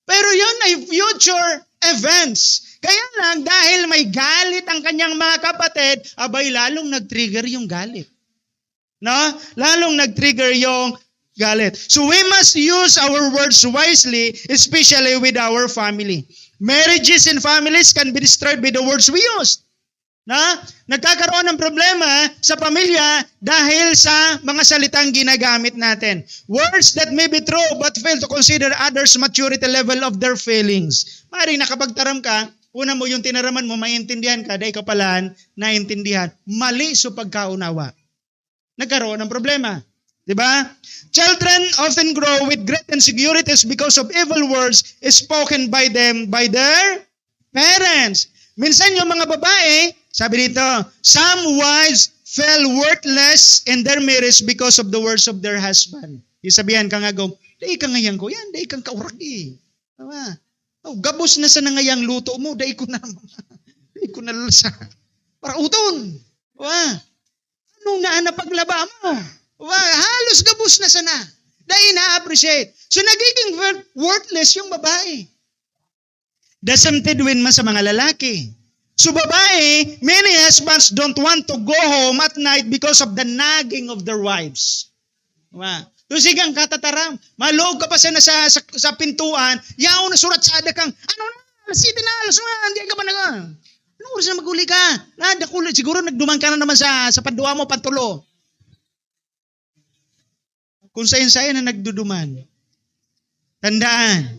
Pero yun ay future events. Kaya lang, dahil may galit ang kanyang mga kapatid, abay lalong nag-trigger yung galit. No? Lalong nag-trigger yung galit. So we must use our words wisely, especially with our family. Marriages and families can be destroyed by the words we use. Nagkakaroon ng problema sa pamilya dahil sa mga salitang ginagamit natin. Words that may be true but fail to consider others' maturity level of their feelings. Maring nakapagtaram ka, una mo yung tinaraman mo, maintindihan ka, dahil ka pala naintindihan. Mali sa pagkaunawa. Nagkaroon ng problema. Diba? Children often grow with great insecurities because of evil words spoken by them, by their parents. Minsan yung mga babae, sabi dito, some wives fell worthless in their marriage because of the words of their husband. Isabihan ka nga gong, dahi ka ngayang ko yan, dahi kang kaurag eh. Diba? Gabos na sa nangayang luto mo, dahi ko na lalasa. Para uton. Diba? Anong naanapaglaba mo? Diba? Halos gabos na sana. Dahi na-appreciate. So nagiging worthless yung babae. The same tidwin man sa mga lalaki. So babae, many husbands don't want to go home at night because of the nagging of their wives. Diba? So sigang katataram, malog ka pa siya na sa pintuan, yaon na surat sa ada kang, ano na, alas 7 na, alas 1, hindi ka ba na. Anong oras na maguli ka? Siguro nagduman ka na naman sa padua mo, pantulo. Kung sayin-sayin na nagduduman, tandaan,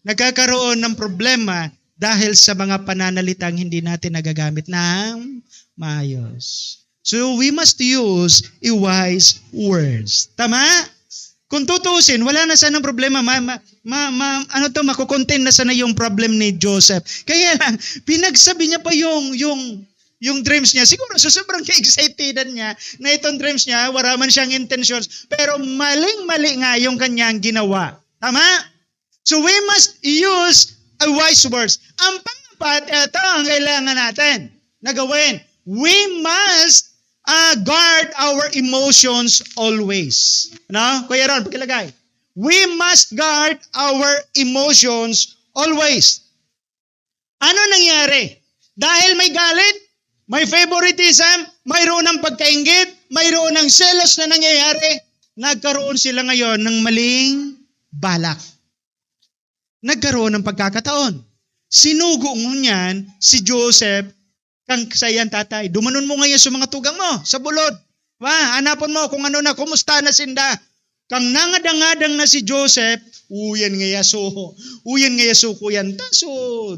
nagkakaroon ng problema dahil sa mga pananalitang hindi natin nagagamit ng maayos. So we must use a wise words. Tama? Kung tutusin, wala na sanang problema. Makukontain na sana yung problem ni Joseph. Kaya lang, pinagsabi niya pa yung dreams niya. Siguro sobrang ka-excitedan niya na itong dreams niya, wala man siyang intentions, pero maling-mali nga yung kanyang ginawa. Tama? So we must use a wise words. Ang pangapat, ito ang kailangan natin na gawin. We must guard our emotions always. No? Kuya Ron, pagkilagay. We must guard our emotions always. Ano nangyari? Dahil may galit, may favoritism, mayroon ng pagkaingit, mayroon ng selos na nangyayari, nagkaroon sila ngayon ng maling balak. Nagkaroon ng pagkakataon. Sinugo mo niyan si Joseph kang sayan tatay. Dumanon mo ngayon sa mga tugang mo, sa bulod. Hanapon mo kung ano na, kumusta na sinda. Kang nangadang-adang na si Joseph, uyan nga yaso kuyan. So,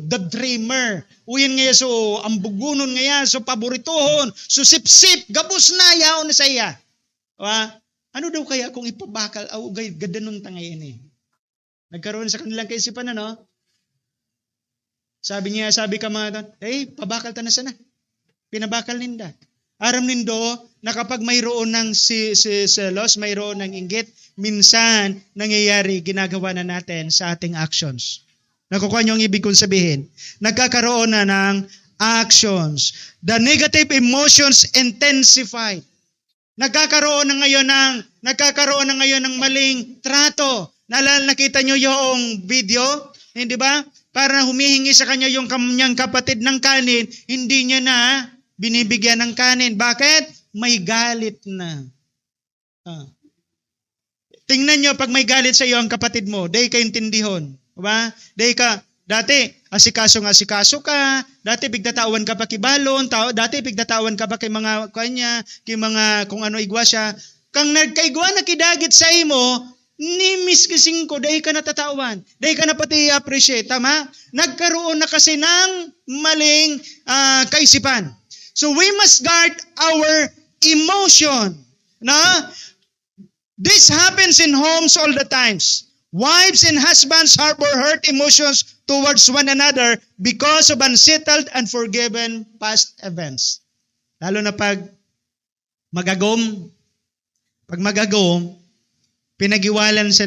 the dreamer. Uyan nga yaso, ang bugunon nga yaso, paboritohon. So, sip-sip, gabos na, yaon na saya. Ano daw kaya kung ipabakal, gadanon ta ngayon eh. Nagkaroon sa kanilang kaisipan, ano? Sabi ka mga, pabakal ta na sana. Pinabakal ninda. Aram nindo na kapag mayroon ng selos, mayroon ng inggit, minsan nangyayari, ginagawa na natin sa ating actions. Nakukuha niyo ang ibig kong sabihin? Nagkakaroon na ng actions. The negative emotions intensify. Nagkakaroon na ngayon ng maling trato. Nakita niyo yung video, hindi ba? Para humihingi sa kanya yung kanyang kapatid ng kanin, hindi niya na binibigyan ng kanin. Bakit? May galit na. Tingnan niyo, pag may galit sa iyo ang kapatid mo, day ka intindihon. Diba? Dati, asikaso ka, dati bigdatawan ka pa kibalon, dati bigdatawan ka pa kay mga kung ano igwa siya. Kang nagkaigwa na kidagit sa imo, ni miss kising ko, dahi ka natatawan. Dahi ka na pati appreciate. Tama? Nagkaroon na kasi ng maling kaisipan. So we must guard our emotion. This happens in homes all the times. Wives and husbands harbor hurt emotions towards one another because of unsettled and forgiven past events. Lalo na pag magagom, pinagiwalan sa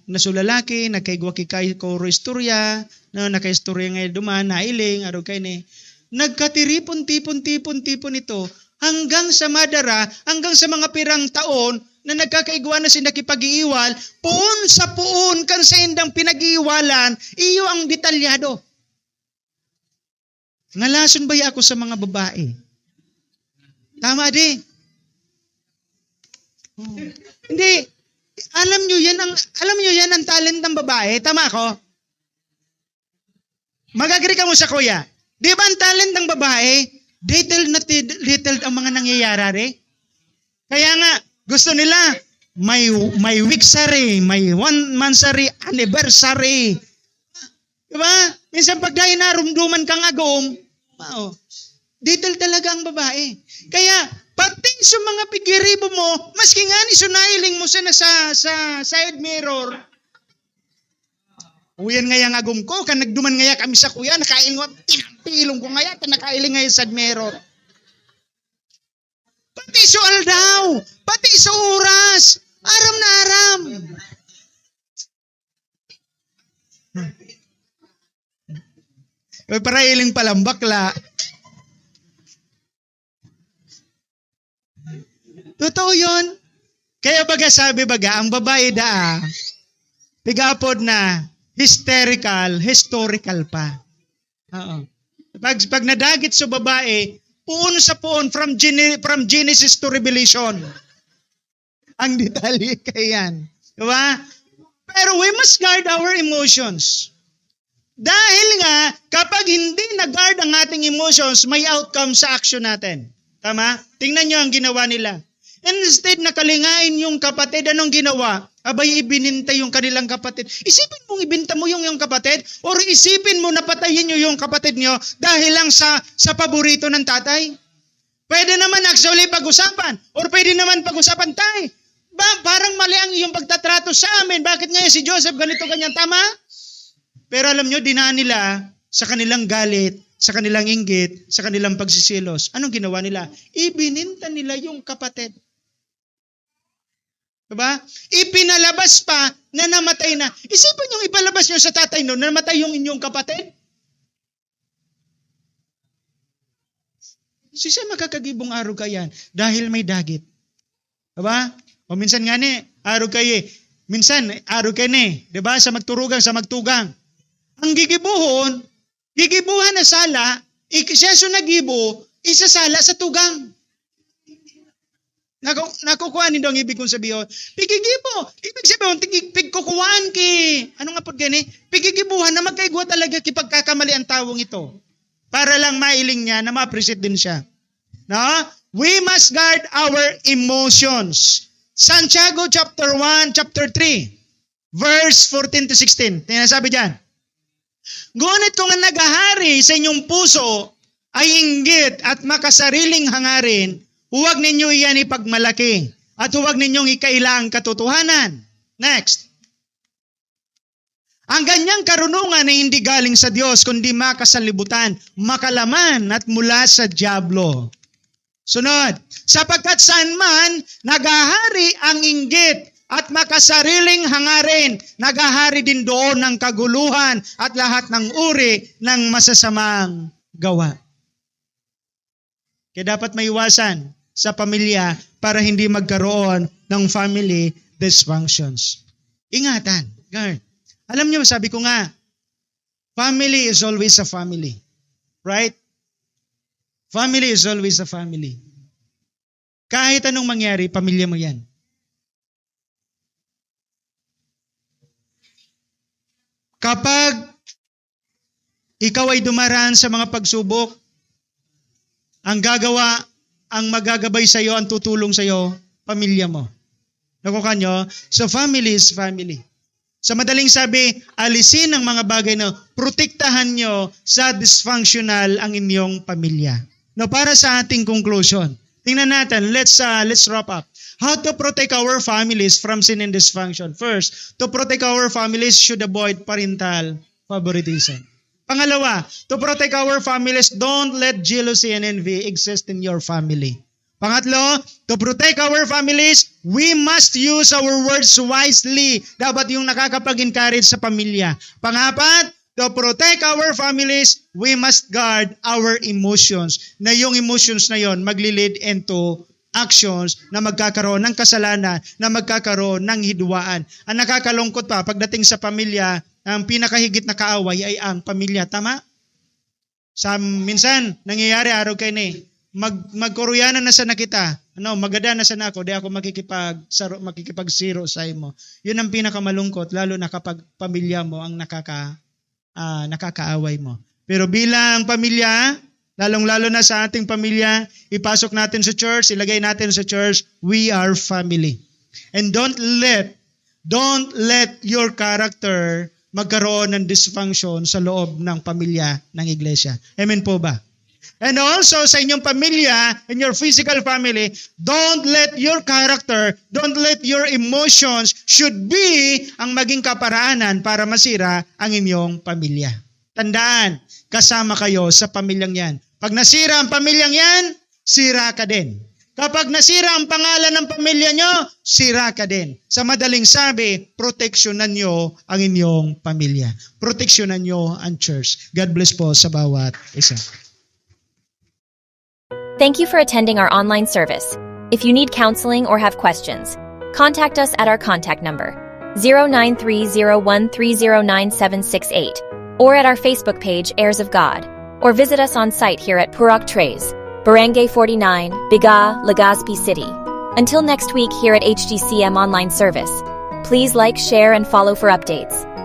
nasulalaki, nakaigwa kikay ko istorya, nakaistorya ngayon duman, nailing, araw kayo ni. Nagkatiripon-tipon ito hanggang sa madara, hanggang sa mga pirang taon na nagkakaigwa na sinakipag-iiwal, puon sa puon kan sa indang pinag-iiwalan, iyo ang detalyado. Ngalason ba ako sa mga babae? Tama di? Hindi. Alam niyo yan ang talent ng babae. Tama ako? Mag-agree ka mo sa kuya. Di ba ang talent ng babae, detailed ang mga nangyayari? Kaya nga, gusto nila, may weeksary, may 1 monthsary, anniversary. Di ba? Minsan pag dahil narumduman kang agom, detailed talaga ang babae. Kaya, pati sa mga pigiribo mo, maski nga ni sunailing mo sana sa side mirror. Uyan nga yung agom ko, kan nagduman nga kami sa kuya, nakailong tinapilong ko nga nakailing nga yung side mirror. Pati sa aldaw, pati sa oras, aram na aram. Para iling palang bakla. Totoo yun. Kaya sabi ang babae pigapod na historical pa. Oo. Pag nadagit sa babae, puon sa puon from Genesis to Revelation. Ang detalye kay yan. Diba? Pero we must guard our emotions. Dahil nga, kapag hindi na-guard ang ating emotions, may outcome sa action natin. Tama? Tingnan nyo ang ginawa nila. Instead na kalingain yung kapatid, anong ginawa? Abay, ibininta yung kanilang kapatid. Isipin mong ibinta mo yung kapatid? Or isipin mo na patayin nyo yung kapatid nyo dahil lang sa paborito ng tatay? Pwede naman actually pag-usapan. Or pwede naman pag-usapan tayo. Parang mali ang iyong pagtatrato sa amin. Bakit ngayon si Joseph ganito, ganyan? Tama? Pero alam nyo, dinaan nila sa kanilang galit, sa kanilang inggit, sa kanilang pagsisilos. Anong ginawa nila? Ibininta nila yung kapatid. Diba? Ipinalabas pa na namatay na. Isipin yung ipalabas nyo sa tatay no, na namatay yung inyong kapatid. Sisay makakagibong araw ka yan dahil may dagit. Diba? O minsan nga ni, araw kayo minsan, araw kayo ni. Diba? Sa magturugang, sa magtugang. Ang gigibuhan na sala, siya so nagibo, isasala sa tugang. Nakukuha nindo ang ibig kong sabihin. Pigigibo. Ibig sabihin, pigkukuhaan ki. Ano nga po gani? Pigigibuhan na magkaigwa talaga kipagkakamali ang tawong ito. Para lang mailing niya na ma-appreciate din siya. No? We must guard our emotions. Santiago chapter 1, chapter 3, verse 14 to 16. Tingnan sabi diyan. Ngunit kung ang nagahari sa inyong puso ay inggit at makasariling hangarin, huwag ninyo iyan ipagmalaki at huwag ninyong ikaila ang katotohanan. Next. Ang ganyang karunungan ay hindi galing sa Diyos, kundi makasalibutan, makalaman at mula sa dyablo. Sunod. Sapagkat saan man nagahari ang inggit at makasariling hangarin, nagahari din doon ng kaguluhan at lahat ng uri ng masasamang gawa. Kaya dapat maiwasan sa pamilya para hindi magkaroon ng family dysfunctions. Ingatan, guard. Alam niyo, sabi ko nga, family is always a family. Right? Family is always a family. Kahit anong mangyari, pamilya mo yan. Kapag ikaw ay dumaraan sa mga pagsubok, ang gagawa, ang magagabay sa iyo, ang tutulong sa iyo, pamilya mo. Nakuha nyo? So family is family. Sa madaling sabi, alisin ang mga bagay na protektahan nyo sa dysfunctional ang inyong pamilya. Now, para sa ating conclusion, tingnan natin, let's wrap up. How to protect our families from sin and dysfunction? First, to protect our families should avoid parental favoritism. Pangalawa, to protect our families, don't let jealousy and envy exist in your family. Pangatlo, to protect our families, we must use our words wisely. Dapat yung nakakapag-encourage sa pamilya. Pangapat, to protect our families, we must guard our emotions. Na yung emotions na yon magli-lead into actions na magkakaroon ng kasalanan, na magkakaroon ng hidwaan. Ang nakakalungkot pa, pagdating sa pamilya, ang pinakahigit na kaaway ay ang pamilya. Tama? Minsan, nangyayari araw kayo ni, magkoreanan na sana kita. Magada na sana ako, di ako makikipagsiro sa imo. Yun ang pinakamalungkot, lalo na kapag pamilya mo ang nakakaaway mo. Pero bilang pamilya, lalong-lalo na sa ating pamilya, ipasok natin sa church, ilagay natin sa church, we are family. And don't let your character magkaroon ng dysfunction sa loob ng pamilya ng iglesia. Amen po ba? And also sa inyong pamilya, in your physical family, don't let your character, don't let your emotions should be ang maging kaparaanan para masira ang inyong pamilya. Tandaan, kasama kayo sa pamilyang yan. Pag nasira ang pamilyang yan, sira ka din. Kapag nasira ang pangalan ng pamilya nyo, sira ka din. Sa madaling sabi, proteksyonan nyo ang inyong pamilya. Proteksyonan nyo ang church. God bless po sa bawat isa. Thank you for attending our online service. If you need counseling or have questions, contact us at our contact number 093013099768 or at our Facebook page, Heirs of God. or visit us on site here at Purok Tres, Barangay 49, Biga, Legazpi City. Until next week here at HGCM Online Service, please like, share, and follow for updates.